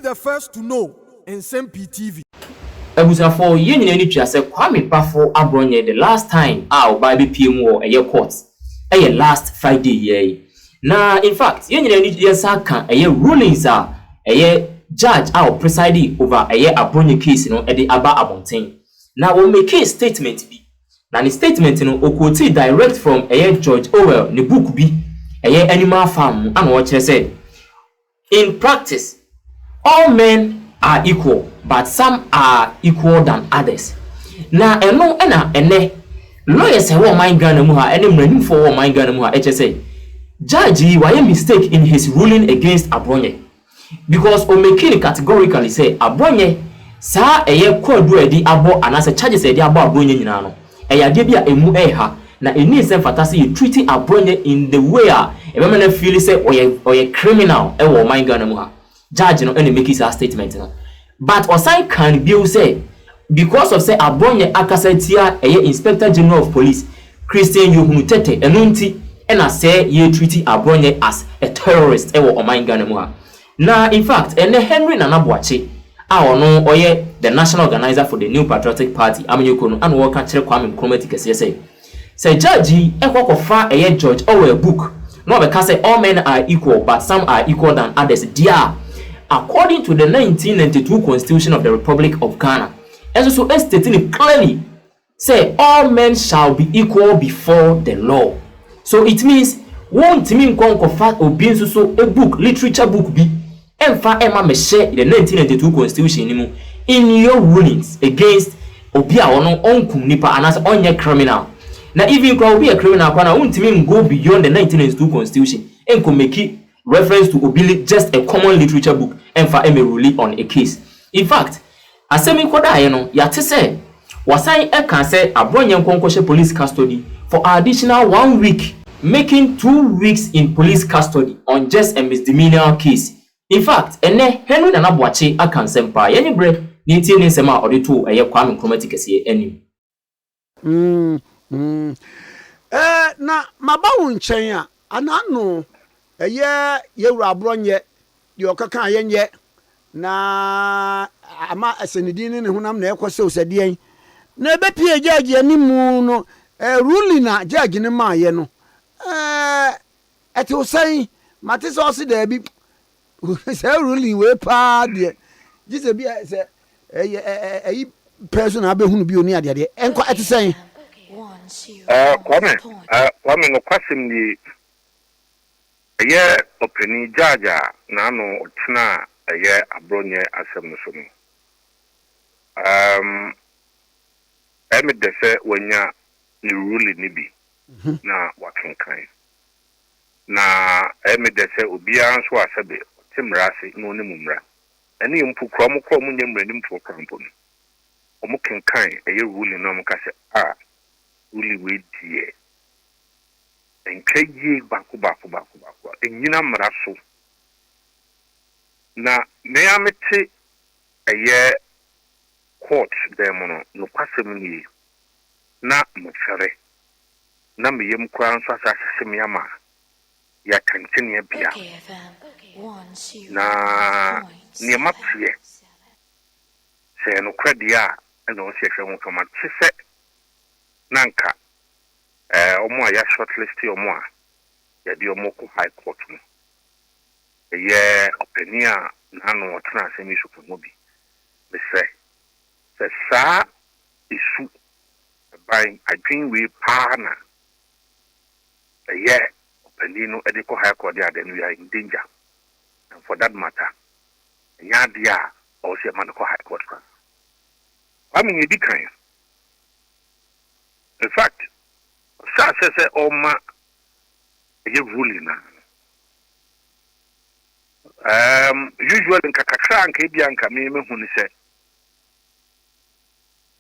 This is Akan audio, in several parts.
the first to know Nsem-Pii TV. Ebusafo yen nyina ni twa se Kwame Pafo Abronye the last time by BPM wo eye court last Friday ye na in fact yen nyina ni yesa kan rulings judge presiding over Abronye case no aba abonten na we make a statement bi na the statement no quote direct from George Orwell ne book bi Animal Farm and what he said. In practice, all men are equal, but some are equal than others. Na ene lawyers say mind Ghana mu ha ene mranim for mind Ghana mu ha HSA. Judge why mistake in his ruling against Abronye because o make it categorically say Abronye sa kwadu edi abo anase charges edi abo Abronye nyina no. Ade bia emu ha na eni sem fatasi you treating Abronye in the way na feel say oye criminal wo mind Ghana mu ha. Judge no ene make his statement no. But Osai can be say because of say Abronye akasatia Inspector General of Police Christian Yohunu Tete enunti ena say ye treating Abronye as a terrorist wo mind Ghana mu ha. Na in fact ene Henry Nanabuachi ono oye the national organizer for the New Patriotic Party Amenyoko no and work kire Kwame Nkrumah kese say judge ekokofa George Orwell book no be say all men are equal but some are equal than others dia according to the 1992 Constitution of the Republic of Ghana and so stating clearly say all men shall be equal before the law. So it means won't mean konkofa obi so a book literature book bi emfa ema me share the 1992 Constitution in your rulings against obi a ono onkum nipa anas onye criminal. Now even kwa obi a criminal kwa na untimi go beyond the 1992 Constitution enko make reference to obili just a common literature book emfa eme ruling on a case. In fact asemi koda ye no yate say wasan can say Abronye nkonkoshe police custody for additional 1 week, making 2 weeks in police custody on just a misdemeanor case. In fact ene Henry Nanabuachi aka Nsem-Pii ye bre ni tie ni nsema ode to Kwame Nkrumah kese enim. Na mabawo nchen a anano yewura Abronye de okaka yenye na ama asenidi ne hunam na ekose osade na ebepie judge animu no ruling na judge ne maaye no eti osan mate so se da bi say ruling we pa de jise bi say person abehunu bi oni ade de enko eti sen Kwame no kwasim ni openi jaja na no tena Abronye asem no so no emedese wanya ni ruling ni bi na wakenkan na emedese obia nso asebe timrase no ne mumra ene mpu krom nyemra ni mpu krampo no omukenkan ruling no mukase ruling we die enkaye baku enyina mraso na me amete court dem no kwasem ni na mfere na meyem kwan so asasem yama ya kankene bia na ni mapie se no kwadia na o se hwe nkoma tse nanka omo ya shortlist omo a ya di omo ko high court no openia na no tena asemi supo mo bi be se sa isu by adwin we partner openino e dey ko high court there then we are in danger, and for that matter nya dia o se man ko high court kwa mean you kan in fact sa se oma ruling na usually nka kakra nka bia nka me hunu se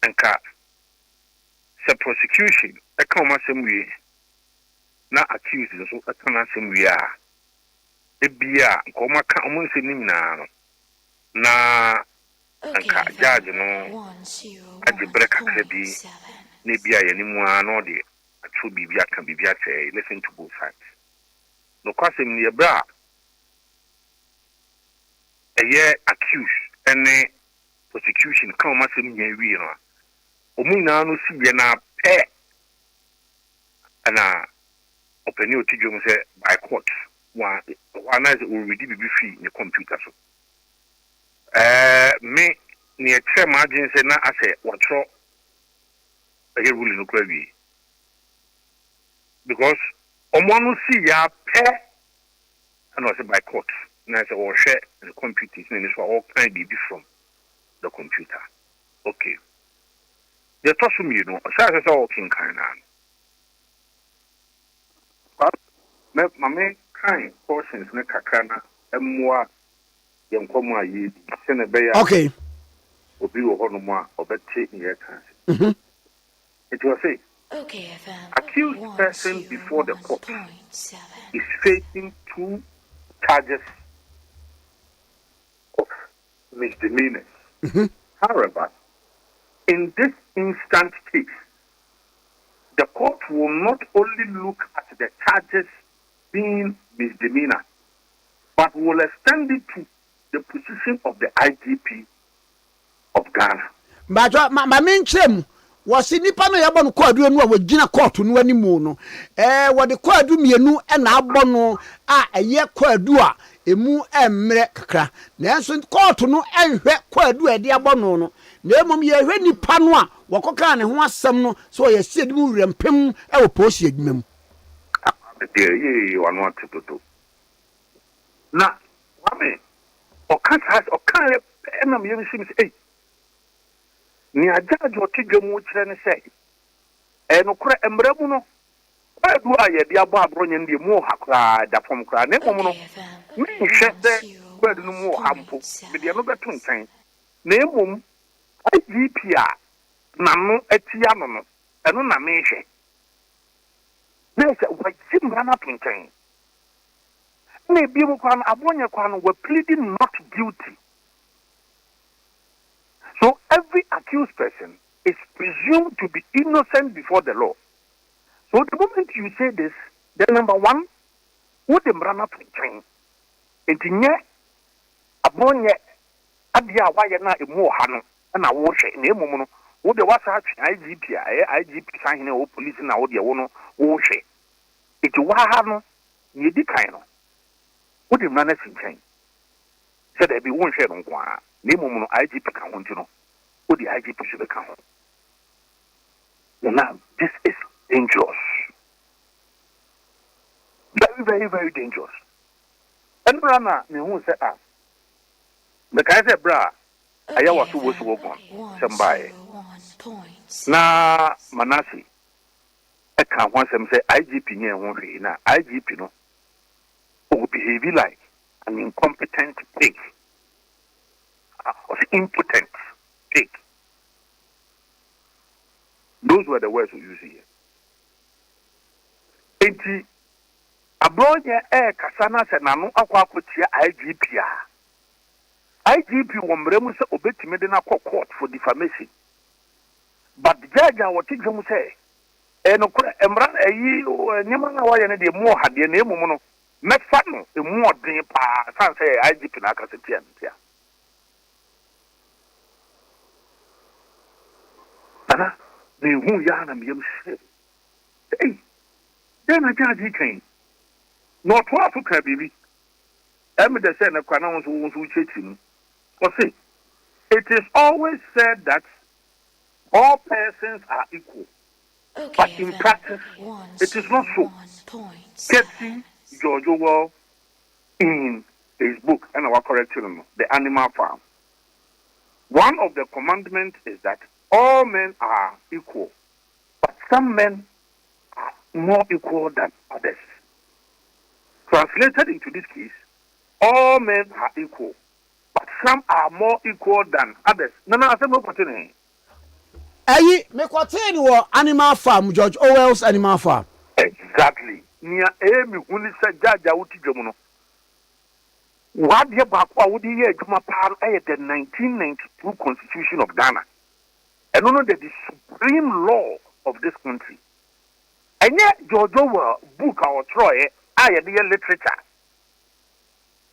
nka se prosecution e come asem wie na accused so e come asem wie a e bia nka o maka o nse ni nyina na nka judge no ade breka bi ne bia ye ni mu ano de atru bibia kan bibia che listen to both sides no kwasem ni bra a year accused any prosecution come as in ye no omuna no si ye na pe ana opinion tijum say by court one is already be free in the computer so me near margin say na ase what so a rule no kwabi because omonu si ya pe and was by court na say or share the computer in so all kind be from the computer okay the tosum you know say all king kind but me kind portions ne kakana emwa yenkomo ayi se ne be ya okay obi wo hono mo a obete ye kan it was say Okay, FM. accused person before the court is facing 2 charges of misdemeanors. However, in this instant case, the court will not only look at the charges being misdemeanor, but will extend it to the position of the IGP of Ghana. But my main chem was in nipa no yabon kwadu no a wagina court no animu no what the kwadu mienu e na abono a eye kwadu a emu emmre kakra nanso court no enhwe kwadu e de abono no na emom ye hwe nipa no a wokoka ne ho asem no so ye sie dim wurempem e wo posi adwumam ye one want to na wame okan enam ye sim say ni ajajo tidwemu kire ne say no kura emramu no kwadu aye dia bo abronye ndie mu hakra da fom kra ne mom no mi hwe de kwadu no mu hampo me de no beto ntan na emom IGP a nanu atia no eno na me hwe na se wajim rana pintan na bi mu kwan abronye kwan were pleading not guilty. So every accused person is presumed to be innocent before the law. So the moment you say this, then number one, who the mrana pinchen, etinye abonye adia waye na emu hanu na wo hwe na emu no wo de wasa IGP IGP sahene o police na wo de wo no wo hwe eti wa ha no ye di kan no wo de mrana pinchen said there be one share no kwa na emu no IGP kan ho ntino wo de IGP should be kan ho. Now this is dangerous. Very, very, very dangerous. And Rana, me who say the guy said, "Bra, I was supposed to work on somebody." Na Manasi, I can't want them say IGP near one way. Now IGP no, will behave like an incompetent pig or impotent pig. Those were the words we use here. Enti Abronye kasana se nanu akwa akotia IGP a IGP womremu se obetime de na court for defamation, but the judge a woti dwom se no kura emra ayi nyema na waye ne de mu hade na emum no mefa no emu odin pa san se IGP na akasetia ntia ana the who ya na miyem se hey then a judge came no to Africa baby the say na kwana won chechi or say it is always said that all persons are equal, but in practice it is not so. Ketsi George Orwell in his book, and I will correct him, The Animal Farm. One of the commandments is that all men are equal, but some men are more equal than others. Translated into this case, all men are equal, but some are more equal than others. No, I said no continue. Ayi, me kwateni wo Animal Farm, George Orwell's Animal Farm. Exactly. Nia emi huni sa jaja uti jomuno. Wadi bakwa wudi ye juma par the 1992 Constitution of Ghana. And no that the supreme law of this country. And yet George Orwell book our Troy, I had the literature.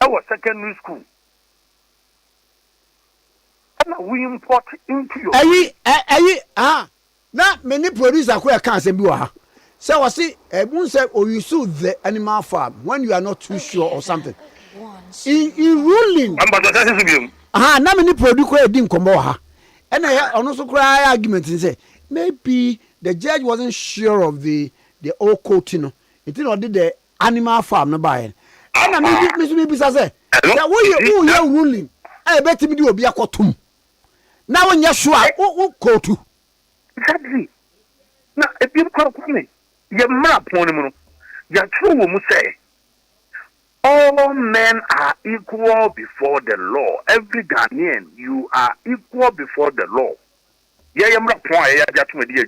Our secondary school. we import into your na many producer ko can say bi wa ha. So was see ebun say or you sue the animal farm when you are not too sure or something. In ruling. Na many producer ko edi nkomo ha. And ono so cry argument say maybe the judge wasn't sure of the old court, you know. It did not did the animal farm no buy. And maybe say that who you ruling. I bet me do be a cotum. Now when you sure who go to. Exactly. Now if you call me, you map on you true will say all men are equal before the law. Every Ghanaian, you are equal before the law. Yeah, I'm not point. Yeah, just with you.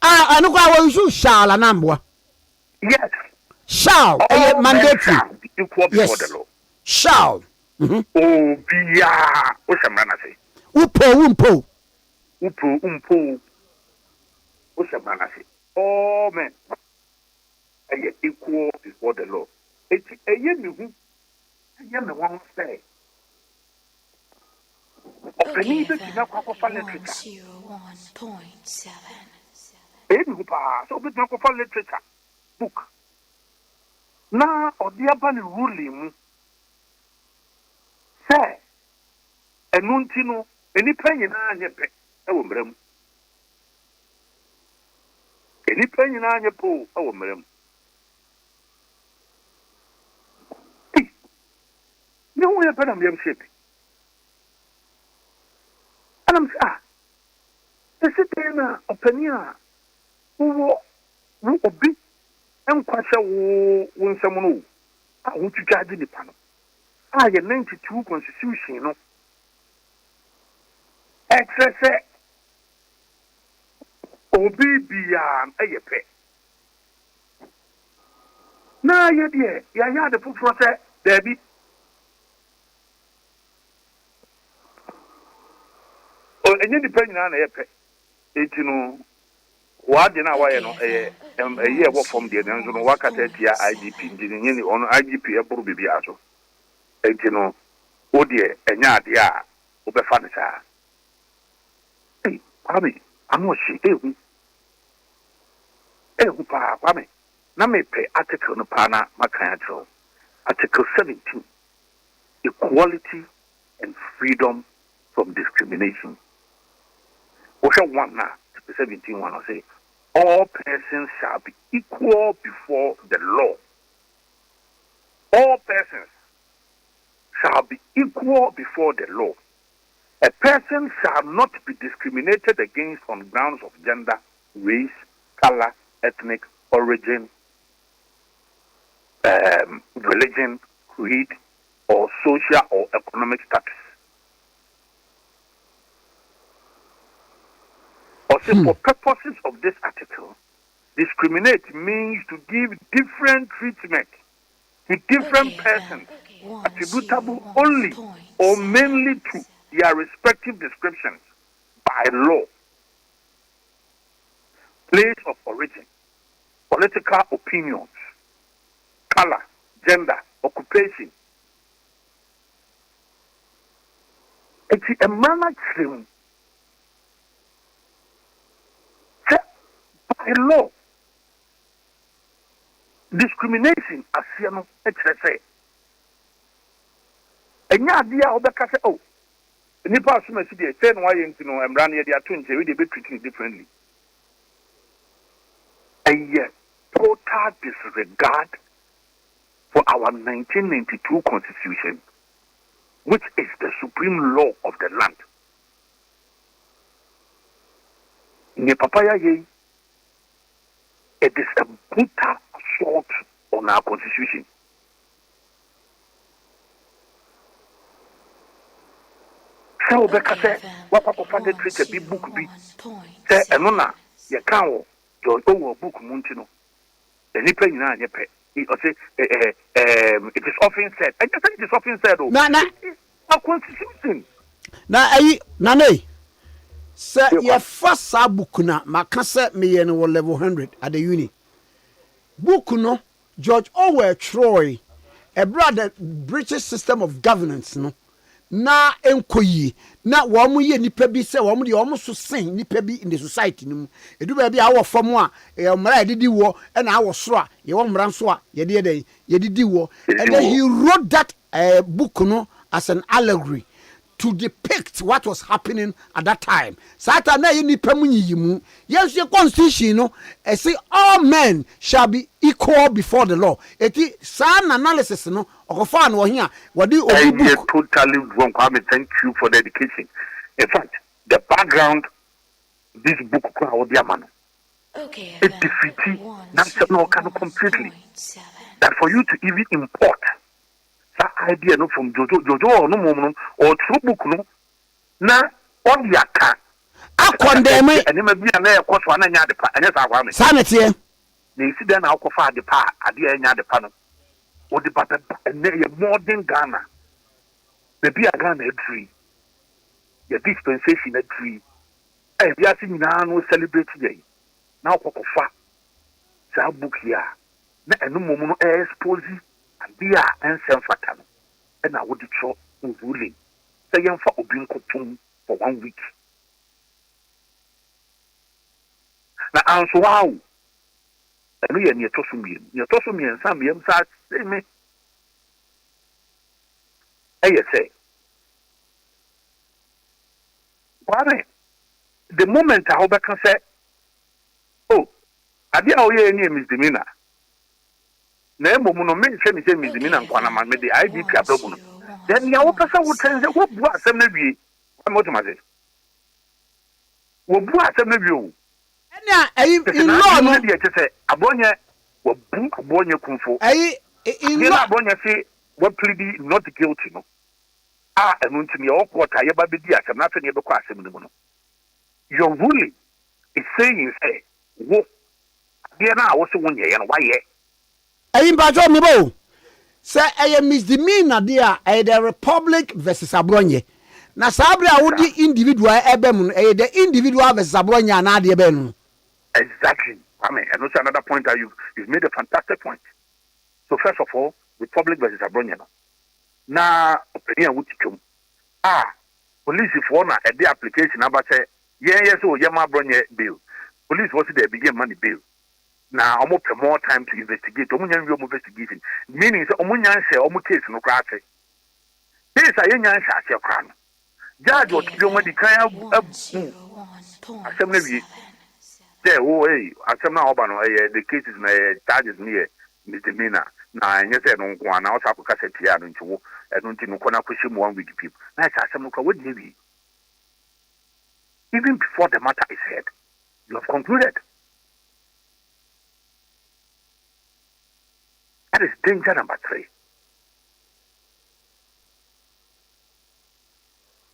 I know I will shall anambwa. Yes. Shall mandatory equal before the law. Shall. Oh, be what's a man say? Umpo. What's a man say? All men are equal before the law. It's a year one say. Okay, 101.7. So we don't go literature book. Now, or the urban ruling say, and Nuntino, any penny on your pet, our mem. Any penny on your pool, our mem. No way better than ship. And I'm the city opinion who be and quasha when someone I want to judge the panel. I have 92 constitution, you know. Excess Obi beyond a pet. Now, you dear, ya the foot for that, Debbie. Oh, and you depend on a pet. It, you know, what in our a year work from the National work at IGP, engineering on IGP, a Burby Biaso. And you know, oh dear, and ya, dear, over Fanisa. Hey, Pammy, I'm not she, Pammy. Now may pay article no pana, Macacho. Article 17 Equality and freedom from discrimination. What shall one now? 17 1 say, all persons shall be equal before the law. All persons shall be equal before the law. A person shall not be discriminated against on grounds of gender, race, color, ethnic origin, religion, creed, or social or economic status. Also, for purposes of this article, discriminate means to give different treatment to different persons attributable only or mainly to their respective descriptions by law, place of origin, political opinions, color, gender, occupation. It's a manner by law. Discrimination as you know, say. And ya dear Obeka say, oh, nipa assume see the 10 why you know I'm running they are 20, we be treating differently. And yet, total disregard for our 1992 constitution, which is the supreme law of the land. Ne papaya ye, it is a brutal assault on our constitution. So Obeka say, what papa funded treat a big book be say enona ye can George Owo book Muntino. The nipa nyina anye pe. It is often said. I just think it is often said. Our constitution. Nane. Sir, your first book na makasa me yen level 100 at the uni. Book no George Orwell Troy, a brother British system of governance no. na enkoyi na wɔn ye nipa bi sɛ wɔn de wɔn so sen nipa bi in the society no mu edu ba bi a wɔ fam a mmara yɛdidi wɔ ɛna awɔ soro a yɛwɔ mmara nso a yɛdidi wɔ and then he wrote that book no as an allegory to depict what was happening at that time. Sata na ye nipa mu yiyimu. Yes, your constitution no say all men shall be equal before the law. Eti san analysis no okofa no here. What do you book? Totally wrong. Thank you for the education. In fact, the background this book Okay. it defeats national completely. That for you to even import that idea no from Jojo no moment or true book no na on the account. I condemn it. And you may be an air cost one and yard and yes, I want sanity. They see then I'll cover the part at the end of the panel or the pattern and then more than Ghana. Maybe a Ghana tree. Your dispensation a tree. Hey, we are seeing now no celebrate today. Now Cocofa. Sa book here. Na enu momo expose and be a Nsem-Pii and I would show ruling. Say yam for obi nkotum for 1 week. Na anso wow. Enu ye to so miem. Ye to so miem sam yem sa say me. Say. Why? The moment I hope I can say, oh, I did all your name is demeanor. Nemo no men say me demeanor and Quanama made the ID capable. Then your person would say, what brought some of you? I'm what to say. What brought some of you? In law, no, to say, Abronye, what book Abronye Kunfo. In law, Abronye say, what plead not guilty, no. And to me, all what I ever did, I'm not any other question. Your ruling is saying, say, what? Dear now, also 1 year and why yet? I imagine me, bo. Say, I am misdemeanor, dear, the Republic versus Abronye. Na Sabra would the individual ebem, the individual versus Abronye and Adia Ben. Exactly. I mean, and also another point that you've made a fantastic point. So, first of all, Republic versus Abronye. Na opinion would come. Police if one at the application about say, yes, oh, Yama Abronye bill. Police was there begin money bill. Now, almost more time to investigate. Omunyan investigation. Meaning, Omunyan say, Omu case no crash. This is a young shall crown. Judge what you want the kind of assembly. There, oh, hey, assembly the case is charges near misdemeanor. Now, and yes, I don't want to also cassette here into I don't know, question 1 week people. Nice, assembly, what do you even before the matter is heard, you have concluded. That is danger number 3.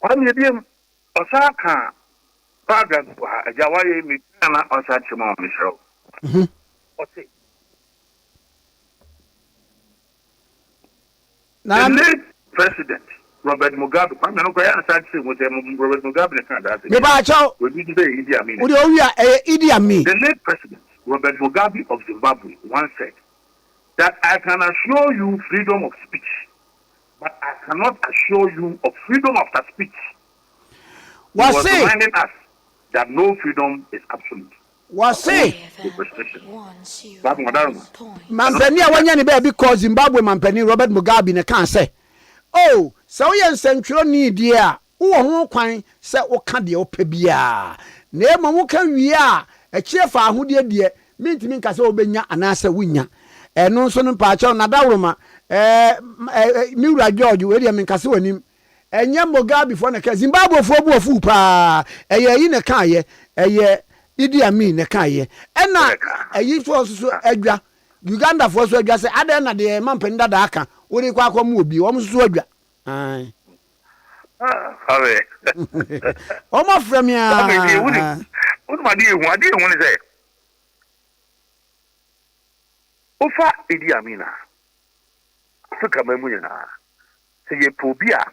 What may be Osaka paragraph Jawaye Mitana Osachimo Michel. What's it? The late president Robert Mugabe, I'm not going to say what Robert Mugabe can do. The late president Robert Mugabe of Zimbabwe once said that I can assure you freedom of speech, but I cannot assure you of freedom after speech. He was reminding us that no freedom is absolute. Mampeni awanya ni be because Zimbabwe mampeni Robert Mugabe ne kan say, oh, so ye nsentro ni die a wo ho kwan se wo ka de opa bia na emo wo ka wie a chiefa ahode die mintimi nka se obenya anase wunya eno nso no pa cha na dawroma miura George we de minka se wanim enye Mugabe fo na ka Zimbabwe fo bu ofu pa eye yi ne kan ye eye Idi Amin ne kan ye ena eyi fo so adwa Uganda fo so adwa se ade na de mampeni dada aka ori kwa akwa obi wo so adwa ai o ma frem ya o ma di hu say ofa Idi Amin Africa mamu na se ye pobia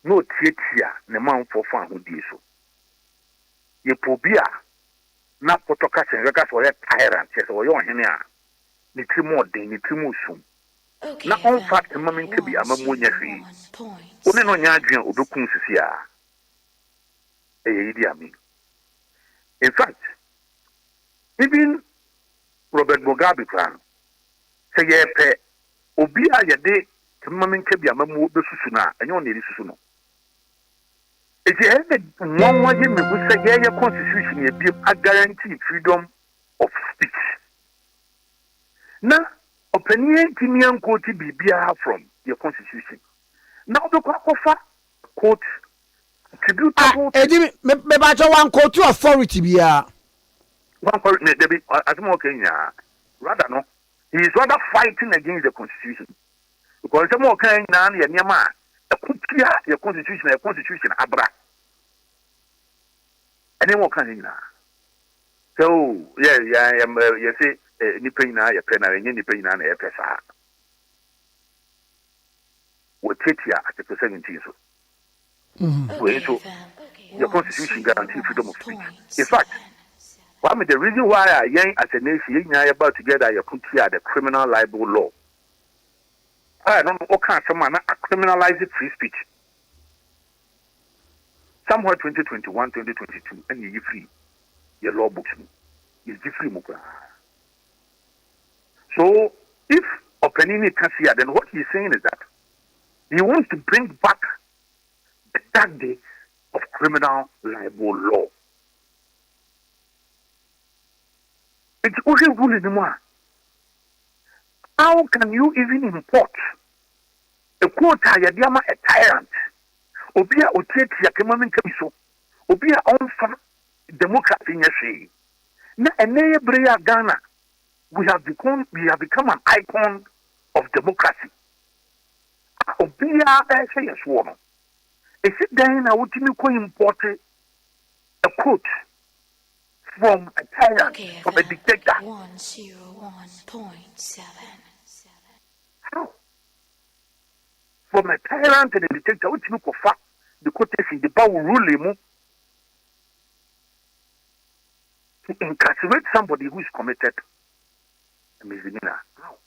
no tietia ne manfo fa ahudi so ye pobia na potoka senga so ye tyrant so yo hene a ni trimo den ni trimo sum Okay. Na on fact mama nke bi amamu nya hwe. One no nya adwen obekun sisi a. Idi ami. In fact, even Robert Mugabe plan say ye pe obi a ye de mama nke bi amamu besusu na enye on eri susu no. Eti one waje me go say ye constitution ye bi a guarantee freedom of speech. Na opinion tinian quote bibia from your constitution. Now the quote attributable edi me ba cho one quote to authority bia. one quote there be as more Kenya. Rather no, he is rather fighting against the constitution. Because some more Kenya na nyama your constitution abra. Any more Kenya. So yeah, you say nipa nyinaa yɛ pɛ na ɛnyɛ nipa nyinaa na yɛpɛ saa wɔtiatia article 17 so wei so your constitution guarantee freedom of speech. In fact, the reason why yɛn as a nation yɛn nyinaa yɛba together yɛkotia the criminal libel law no ɔka asɛm a na criminalize free speech somewhere 2021 2022 ɛne yɛ free yɛ law books mu yɛ free mu koraa. So, if Openini can see, then what he's saying is that he wants to bring back the dark days of criminal libel law. It's only rule anymore. How can you even import a quota yadiama a tyrant? Obia otet yakemamin kabiso. Obia onfa democracy nyase. Na eneye breya Ghana. We have become an icon of democracy. Obia say yes one. Is it then I would import a quote from a tyrant, from a dictator? 101.7. How? From a tyrant and a dictator, what you look for the quotation, the power rule to incarcerate somebody who is committed a misdemeanor. How?